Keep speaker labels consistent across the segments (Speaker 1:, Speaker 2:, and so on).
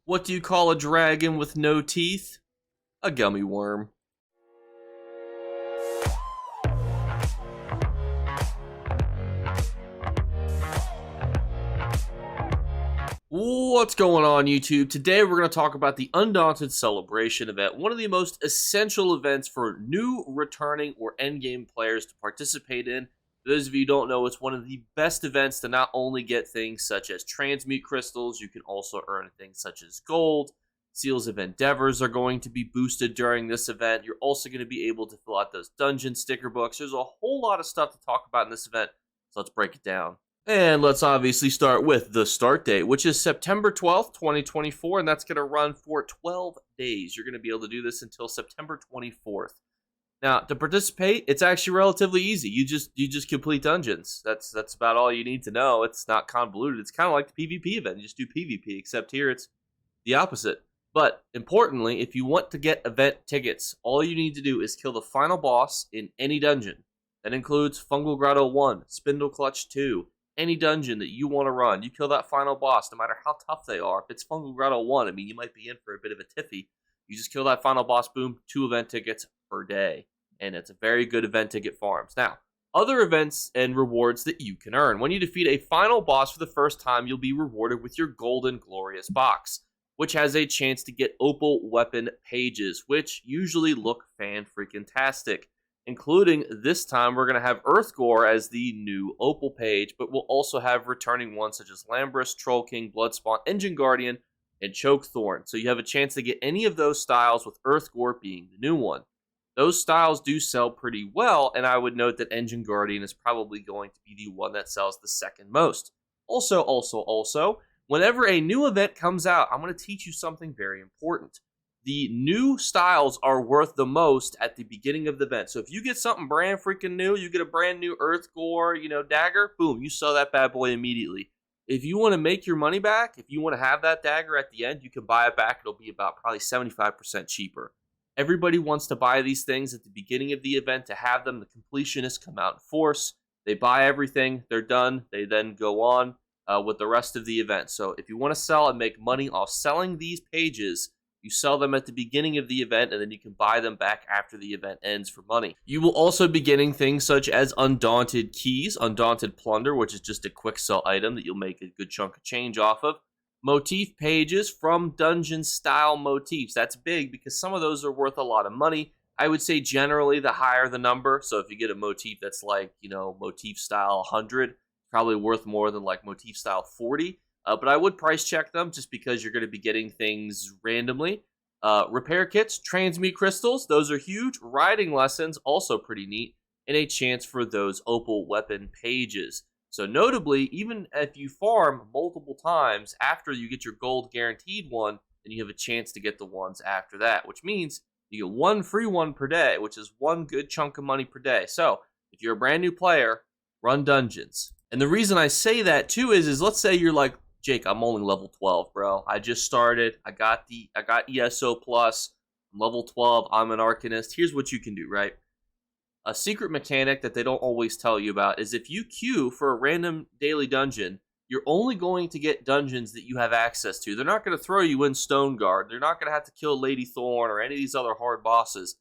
Speaker 1: What do you call a dragon with no teeth? A gummy worm. What's going on, YouTube? Today we're going to talk about the Undaunted Celebration event, one of the most essential events for new, returning, or endgame players to participate in. For those of you who don't know, it's one of the best events to not only get things such as transmute crystals, you can also earn things such as gold. Seals of Endeavors are going to be boosted during this event. You're also going to be able to fill out those dungeon sticker books. There's a whole lot of stuff to talk about in this event, so let's break it down. And let's obviously start with the start date, which is September 12th, 2024, and that's going to run for 12 days. You're going to be able to do this until September 24th. Now, to participate, it's actually relatively easy. You just complete dungeons. That's about all you need to know. It's not convoluted. It's kind of like the PvP event. You just do PvP, except here it's the opposite. But importantly, if you want to get event tickets, all you need to do is kill the final boss in any dungeon. That includes Fungal Grotto 1, Spindle Clutch 2, any dungeon that you want to run. You kill that final boss, no matter how tough they are. If it's Fungal Grotto 1, I mean, you might be in for a bit of a tiffy. You just kill that final boss, boom, 2 event tickets per day. And it's a very good event ticket farms. Now, other events and rewards that you can earn. When you defeat a final boss for the first time, you'll be rewarded with your Golden Glorious box, which has a chance to get opal weapon pages, which usually look fan-freaking-tastic. Including this time, we're going to have Earthgore as the new opal page, but we'll also have returning ones such as Lambrus, Troll King, Bloodspawn, Engine Guardian, and Chokethorn. So you have a chance to get any of those styles, with Earthgore being the new one. Those styles do sell pretty well, and I would note that Engine Guardian is probably going to be the one that sells the second most. Also, whenever a new event comes out, I'm going to teach you something very important. The new styles are worth the most at the beginning of the event. So if you get something brand freaking new, you get a brand new Earthgore, dagger, boom, you sell that bad boy immediately. If you want to make your money back, if you want to have that dagger at the end, you can buy it back. It'll be about probably 75% cheaper. Everybody wants to buy these things at the beginning of the event to have them. The completionists come out in force. They buy everything. They're done. They then go on with the rest of the event. So if you want to sell and make money off selling these pages, you sell them at the beginning of the event, and then you can buy them back after the event ends for money. You will also be getting things such as Undaunted Keys, Undaunted Plunder, which is just a quick sell item that you'll make a good chunk of change off of. Motif pages from dungeon-style motifs. That's big because some of those are worth a lot of money. I would say generally the higher the number. So if you get a motif that's like, motif style 100, probably worth more than like motif style 40. But I would price check them just because you're going to be getting things randomly. Repair kits, transmute crystals, those are huge. Riding lessons, also pretty neat. And a chance for those opal weapon pages. So notably, even if you farm multiple times after you get your gold guaranteed one, then you have a chance to get the ones after that, which means you get one free one per day, which is one good chunk of money per day. So if you're a brand new player, run dungeons. And the reason I say that too is let's say you're like, Jake, I'm only level 12, bro. I just started. I got ESO plus. I'm level 12. I'm an Arcanist. Here's what you can do, right? A secret mechanic that they don't always tell you about is if you queue for a random daily dungeon, you're only going to get dungeons that you have access to. They're not going to throw you in Stoneguard. They're not going to have to kill Lady Thorn or any of these other hard bosses.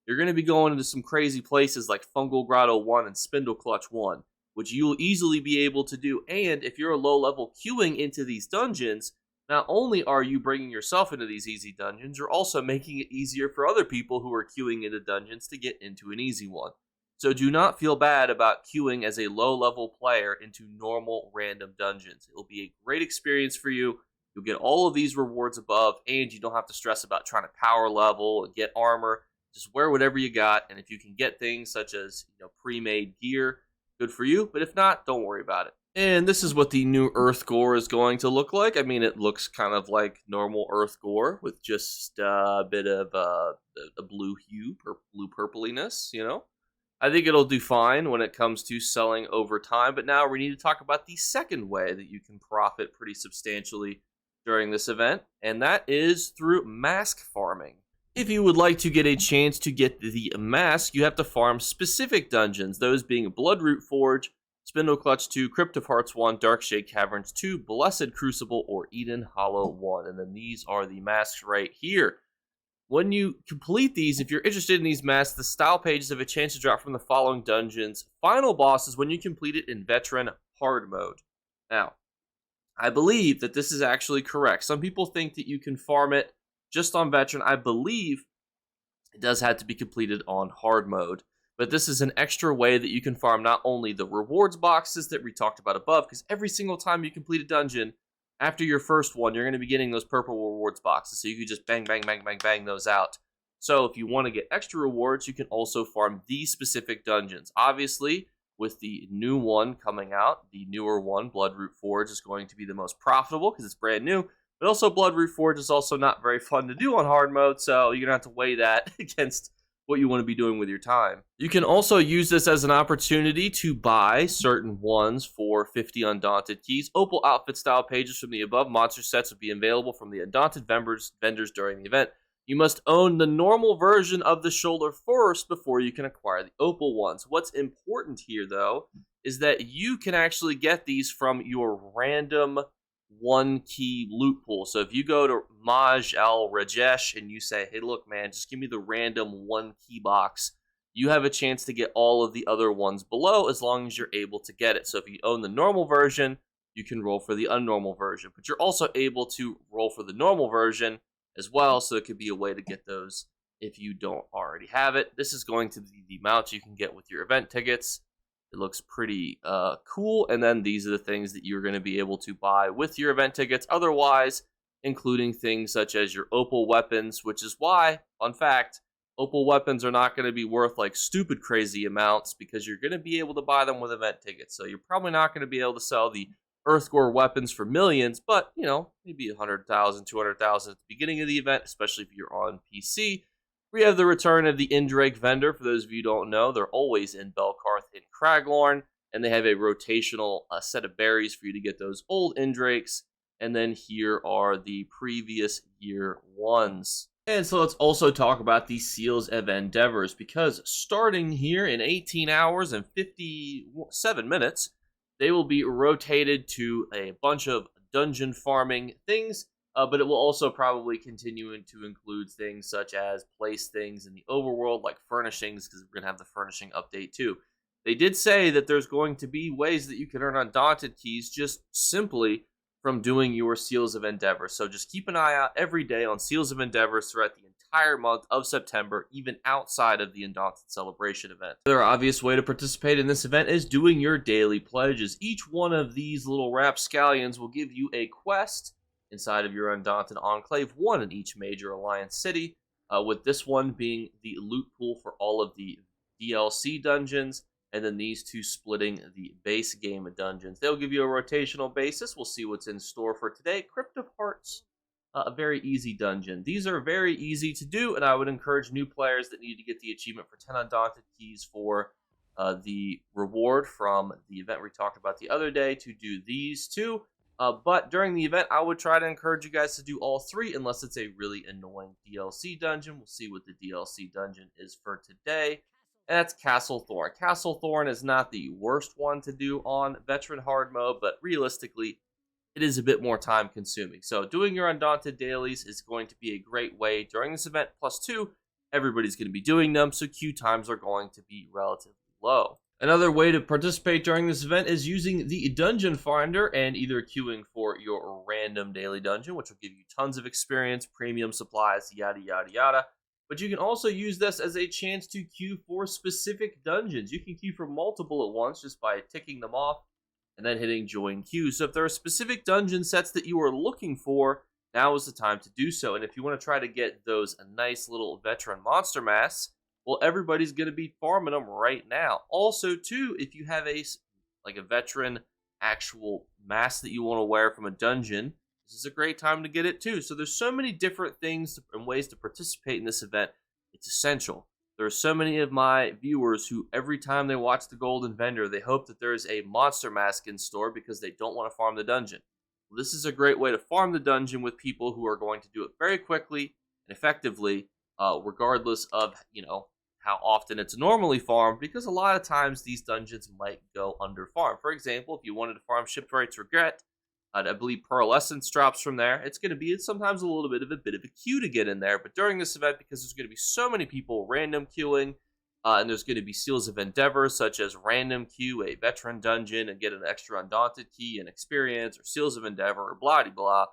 Speaker 1: You're going to be going into some crazy places like Fungal Grotto 1 and Spindle Clutch 1. Which you'll easily be able to do. And if you're a low level queuing into these dungeons, not only are you bringing yourself into these easy dungeons, you're also making it easier for other people who are queuing into dungeons to get into an easy one. So do not feel bad about queuing as a low level player into normal random dungeons. It'll be a great experience for you. You'll get all of these rewards above, and you don't have to stress about trying to power level and get armor. Just wear whatever you got, and if you can get things such as pre-made gear, good for you, but if not, don't worry about it. And this is what the new Earthgore is going to look like. I mean, it looks kind of like normal Earthgore with just a bit of a blue hue, blue purpliness, I think it'll do fine when it comes to selling over time, but now we need to talk about the second way that you can profit pretty substantially during this event, and that is through mask farming. If you would like to get a chance to get the mask, you have to farm specific dungeons, those being Bloodroot Forge, Spindle Clutch 2, Crypt of Hearts 1, Dark Shade Caverns 2, Blessed Crucible, or Eden Hollow 1. And then these are the masks right here. When you complete these, if you're interested in these masks, the style pages have a chance to drop from the following dungeons. Final bosses when you complete it in Veteran Hard Mode. Now, I believe that this is actually correct. Some people think that you can farm it just on Veteran. I believe it does have to be completed on Hard Mode. But this is an extra way that you can farm not only the rewards boxes that we talked about above, because every single time you complete a dungeon, after your first one, you're going to be getting those purple rewards boxes. So you can just bang, bang, bang, bang, bang those out. So if you want to get extra rewards, you can also farm these specific dungeons. Obviously, with the new one coming out, the newer one, Bloodroot Forge, is going to be the most profitable because it's brand new. But also, Bloodroot Forge is also not very fun to do on hard mode, so you're going to have to weigh that against what you want to be doing with your time. You can also use this as an opportunity to buy certain ones for 50 Undaunted keys. Opal outfit style pages from the above monster sets will be available from the Undaunted vendors during the event. You must own the normal version of the shoulder first before you can acquire the Opal ones. What's important here, though, is that you can actually get these from your random one key loot pool. So if you go to Maj Al Rajesh and you say, hey, look, man, just give me the random one key box, you have a chance to get all of the other ones below as long as you're able to get it. So if you own the normal version, you can roll for the unnormal version, but you're also able to roll for the normal version as well. So it could be a way to get those if you don't already have it. This is going to be the amount you can get with your event tickets. It looks pretty cool, and then these are the things that you're going to be able to buy with your event tickets otherwise, including things such as your Opal weapons, which is why, fun fact, Opal weapons are not going to be worth like stupid crazy amounts because you're going to be able to buy them with event tickets. So you're probably not going to be able to sell the Earthgore weapons for millions, but, you know, maybe 100,000, 200,000 at the beginning of the event, especially if you're on PC. We have the return of the Indrake vendor. For those of you who don't know, they're always in Belkarth and Craglorn, and they have a rotational set of berries for you to get those old Indrakes. And then here are the previous year ones. And so let's also talk about the Seals of Endeavors, because starting here in 18 hours and 57 minutes, they will be rotated to a bunch of dungeon farming things. But it will also probably continue to include things such as place things in the overworld, like furnishings, because we're going to have the furnishing update too. They did say that there's going to be ways that you can earn Undaunted keys just simply from doing your Seals of Endeavor. So just keep an eye out every day on Seals of Endeavors throughout the entire month of September, even outside of the Undaunted Celebration event. Another obvious way to participate in this event is doing your daily pledges. Each one of these little rapscallions will give you a quest inside of your Undaunted Enclave, one in each major alliance city, with this one being the loot pool for all of the DLC dungeons, and then these two splitting the base game dungeons. They'll give you a rotational basis. We'll see what's in store for today. Crypt of Hearts, a very easy dungeon. These are very easy to do, and I would encourage new players that need to get the achievement for 10 Undaunted keys for the reward from the event we talked about the other day to do these two. But during the event, I would try to encourage you guys to do all three, unless it's a really annoying DLC dungeon. We'll see what the DLC dungeon is for today. And that's Castle Thorn. Castle Thorn is not the worst one to do on Veteran Hard Mode, but realistically, it is a bit more time consuming. So doing your Undaunted dailies is going to be a great way during this event. Plus two, everybody's going to be doing them, so queue times are going to be relatively low. Another way to participate during this event is using the Dungeon Finder and either queuing for your random daily dungeon, which will give you tons of experience, premium supplies, yada, yada, yada. But you can also use this as a chance to queue for specific dungeons. You can queue for multiple at once just by ticking them off and then hitting join queue. So if there are specific dungeon sets that you are looking for, now is the time to do so. And if you want to try to get those nice little veteran monster masks, well, everybody's going to be farming them right now. Also, too, if you have a veteran actual mask that you want to wear from a dungeon, this is a great time to get it too. So there's so many different things and ways to participate in this event. It's essential. There are so many of my viewers who every time they watch the Golden Vendor, they hope that there's a monster mask in store because they don't want to farm the dungeon. Well, this is a great way to farm the dungeon with people who are going to do it very quickly and effectively, regardless of, how often it's normally farmed, because a lot of times these dungeons might go under farm. For example, if you wanted to farm Shipwright's Regret, I believe Pearl Essence drops from there. It's going to be sometimes a little bit of a queue to get in there, but during this event, because there's going to be so many people random queuing, and there's going to be Seals of Endeavor, such as random queue a veteran dungeon and get an extra Undaunted key and experience, or Seals of Endeavor, or blah blah.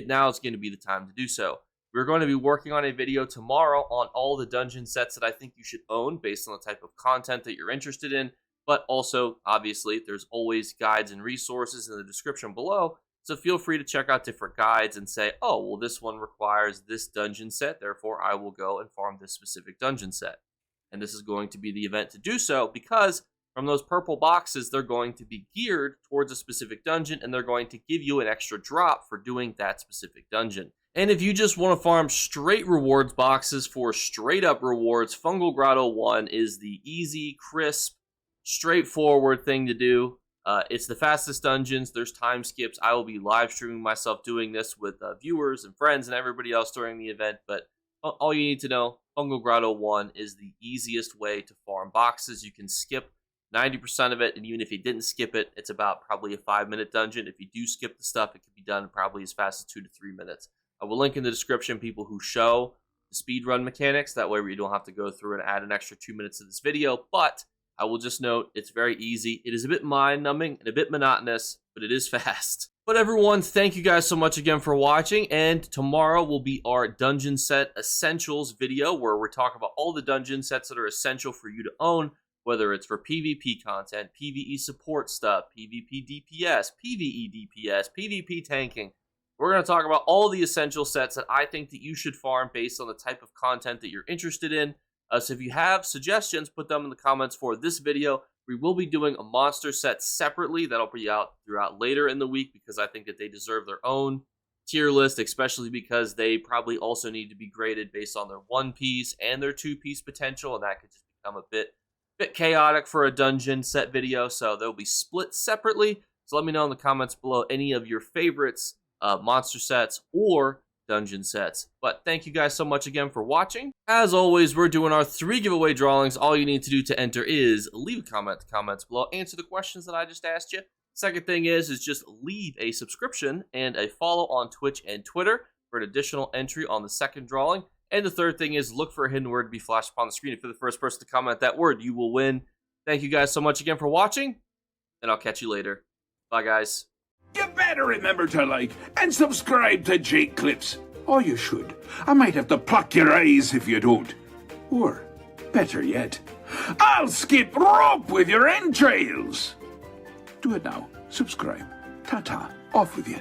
Speaker 1: Now is going to be the time to do so. We're going to be working on a video tomorrow on all the dungeon sets that I think you should own based on the type of content that you're interested in. But also, obviously, there's always guides and resources in the description below. So feel free to check out different guides and say, oh, well, this one requires this dungeon set, therefore I will go and farm this specific dungeon set. And this is going to be the event to do so, because from those purple boxes, they're going to be geared towards a specific dungeon, and they're going to give you an extra drop for doing that specific dungeon. And if you just want to farm straight rewards boxes for straight up rewards, Fungal Grotto 1 is the easy, crisp, straightforward thing to do. It's the fastest dungeons. There's time skips. I will be live streaming myself doing this with viewers and friends and everybody else during the event. But all you need to know, Fungal Grotto 1 is the easiest way to farm boxes. You can skip 90% of it, and even if you didn't skip it, it's about probably a 5-minute dungeon. If you do skip the stuff, it can be done probably as fast as 2 to 3 minutes. I will link in the description people who show the speedrun mechanics. That way you don't have to go through and add an extra 2 minutes to this video. But I will just note, it's very easy. It is a bit mind-numbing and a bit monotonous, but it is fast. But everyone, thank you guys so much again for watching. And tomorrow will be our Dungeon Set Essentials video, where we're talking about all the dungeon sets that are essential for you to own, whether it's for PvP content, PvE support stuff, PvP DPS, PvE DPS, PvP tanking. We're going to talk about all the essential sets that I think that you should farm based on the type of content that you're interested in. So if you have suggestions, put them in the comments for this video. We will be doing a monster set separately. That'll be out throughout later in the week, because I think that they deserve their own tier list, especially because they probably also need to be graded based on their 1-piece and their 2-piece potential, and that could just become a bit chaotic for a dungeon set video. So they'll be split separately. So let me know in the comments below any of your favorites, monster sets or dungeon sets. But thank you guys so much again for watching. As always, we're doing our 3 giveaway drawings. All you need to do to enter is leave a comment in the comments below, answer the questions that I just asked you. Second thing is just leave a subscription and a follow on Twitch and Twitter for an additional entry on the second drawing. And the third thing is look for a hidden word to be flashed upon the screen. If you're the first person to comment that word, you will win. Thank you guys so much again for watching, and I'll catch you later. Bye, guys.
Speaker 2: You better remember to like and subscribe to Jakeclips. Or you should. I might have to pluck your eyes if you don't. Or, better yet, I'll skip rope with your entrails. Do it now. Subscribe. Ta-ta. Off with you.